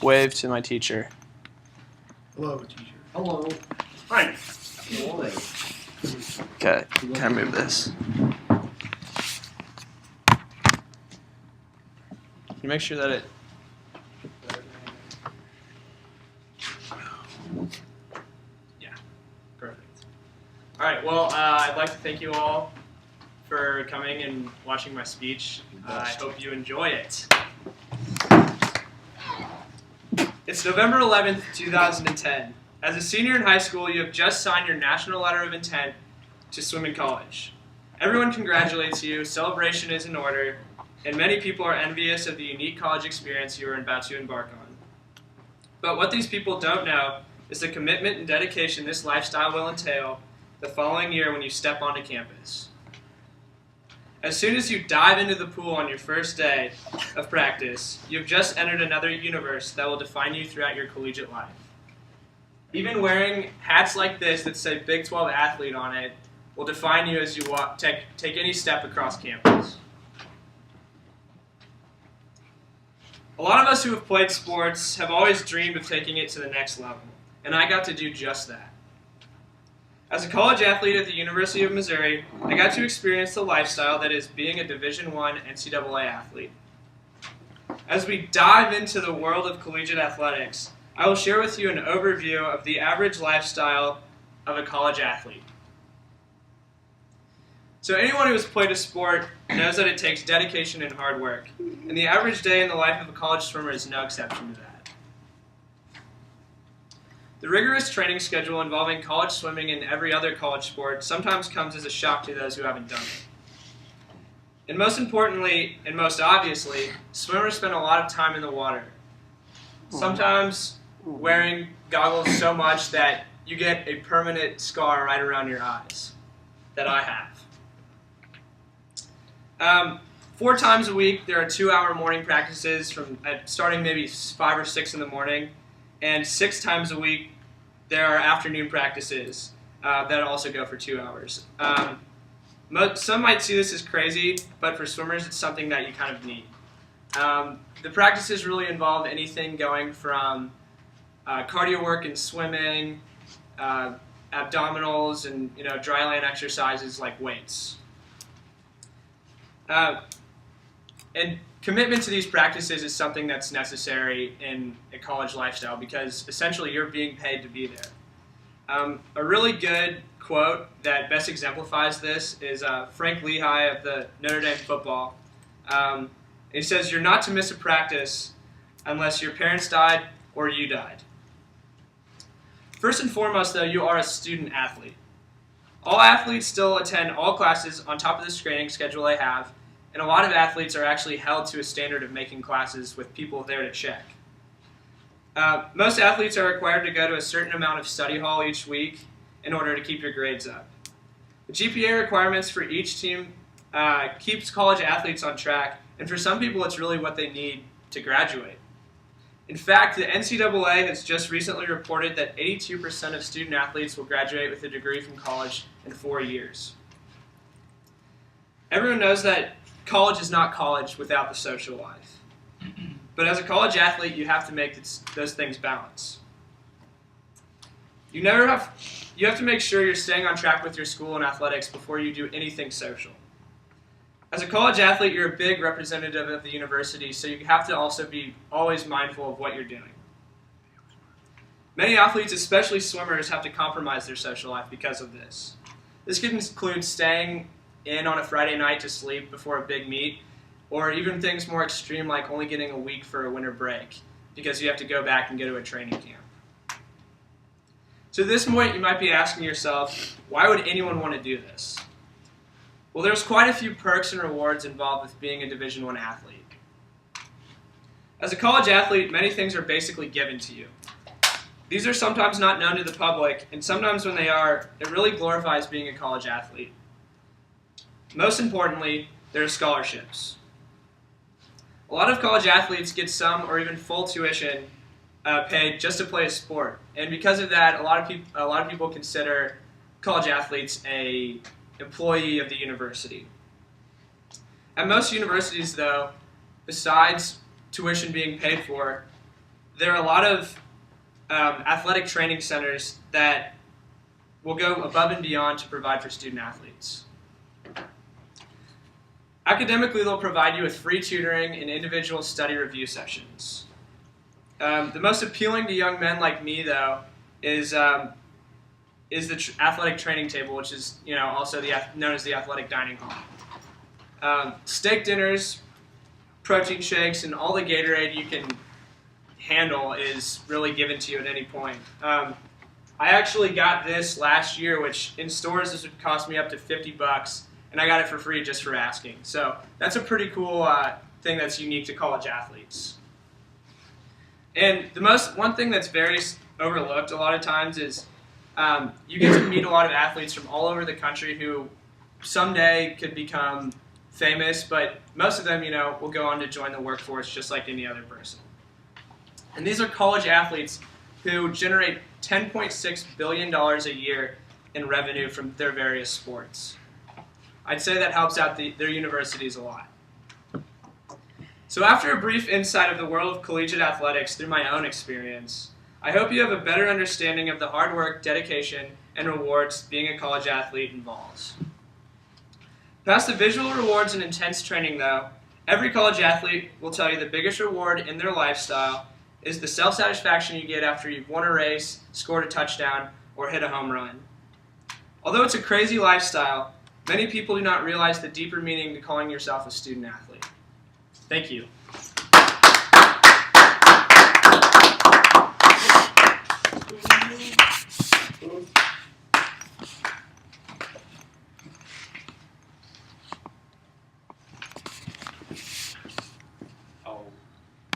Wave to my teacher. Hello, teacher. Hello. Hi. Okay, can I move this? Can you make sure that it... Yeah, perfect. All right, well, I'd like to thank you all for coming and watching my speech. I hope you enjoy it. It's November 11th, 2010. As a senior in high school, you have just signed your national letter of intent to swim in college. Everyone congratulates you, celebration is in order, and many people are envious of the unique college experience you are about to embark on. But what these people don't know is the commitment and dedication this lifestyle will entail the following year when you step onto campus. As soon as you dive into the pool on your first day of practice, you've just entered another universe that will define you throughout your collegiate life. Even wearing hats like this that say Big 12 athlete on it will define you as you take any step across campus. A lot of us who have played sports have always dreamed of taking it to the next level, and I got to do just that. As a college athlete at the University of Missouri, I got to experience the lifestyle that is being a Division I NCAA athlete. As we dive into the world of collegiate athletics, I will share with you an overview of the average lifestyle of a college athlete. So anyone who has played a sport knows that it takes dedication and hard work, and the average day in the life of a college swimmer is no exception to that. The rigorous training schedule involving college swimming and every other college sport sometimes comes as a shock to those who haven't done it. And most importantly, and most obviously, swimmers spend a lot of time in the water. Sometimes wearing goggles so much that you get a permanent scar right around your eyes, that I have. 4 times a week, there are 2-hour morning practices starting maybe 5 or 6 in the morning, and 6 times a week, there are afternoon practices that also go for 2 hours. Some might see this as crazy, but for swimmers, it's something that you kind of need. The practices really involve anything going from cardio work and swimming, abdominals, and dry land exercises like weights. And commitment to these practices is something that's necessary in a college lifestyle because essentially you're being paid to be there. A really good quote that best exemplifies this is Frank Lehigh of the Notre Dame football. He says, "You're not to miss a practice unless your parents died or you died." First and foremost, though, you are a student athlete. All athletes still attend all classes on top of the training schedule they have, and a lot of athletes are actually held to a standard of making classes with people there to check. Most athletes are required to go to a certain amount of study hall each week in order to keep your grades up. The GPA requirements for each team keeps college athletes on track, and for some people it's really what they need to graduate. In fact, the NCAA has just recently reported that 82% of student athletes will graduate with a degree from college in 4 years. Everyone knows that college is not college without the social life. But as a college athlete, you have to make those things balance. You have to make sure you're staying on track with your school and athletics before you do anything social. As a college athlete, you're a big representative of the university, so you have to also be always mindful of what you're doing. Many athletes, especially swimmers, have to compromise their social life because of this. This could include staying in on a Friday night to sleep before a big meet, or even things more extreme like only getting a week for a winter break because you have to go back and go to a training camp. So at this point, you might be asking yourself, why would anyone want to do this? Well, there's quite a few perks and rewards involved with being a Division I athlete. As a college athlete, many things are basically given to you. These are sometimes not known to the public, and sometimes when they are, it really glorifies being a college athlete. Most importantly, there are scholarships. A lot of college athletes get some or even full tuition paid just to play a sport, and because of that, a lot of people consider college athletes a employee of the university. At most universities, though, besides tuition being paid for, there are a lot of athletic training centers that will go above and beyond to provide for student athletes. Academically, they'll provide you with free tutoring and individual study review sessions. The most appealing to young men like me, though, is the athletic training table, which is also known as the athletic dining hall. Steak dinners, protein shakes, and all the Gatorade you can handle is really given to you at any point. I actually got this last year, which in stores this would cost me up to $50, and I got it for free just for asking. So that's a pretty cool thing that's unique to college athletes. And one thing that's very overlooked a lot of times is you get to meet a lot of athletes from all over the country who someday could become famous, but most of them, will go on to join the workforce just like any other person. And these are college athletes who generate $10.6 billion a year in revenue from their various sports. I'd say that helps out their universities a lot. So after a brief insight of the world of collegiate athletics through my own experience, I hope you have a better understanding of the hard work, dedication, and rewards being a college athlete involves. Past the visual rewards and intense training, though, every college athlete will tell you the biggest reward in their lifestyle is the self-satisfaction you get after you've won a race, scored a touchdown, or hit a home run. Although it's a crazy lifestyle, many people do not realize the deeper meaning to calling yourself a student athlete. Thank you.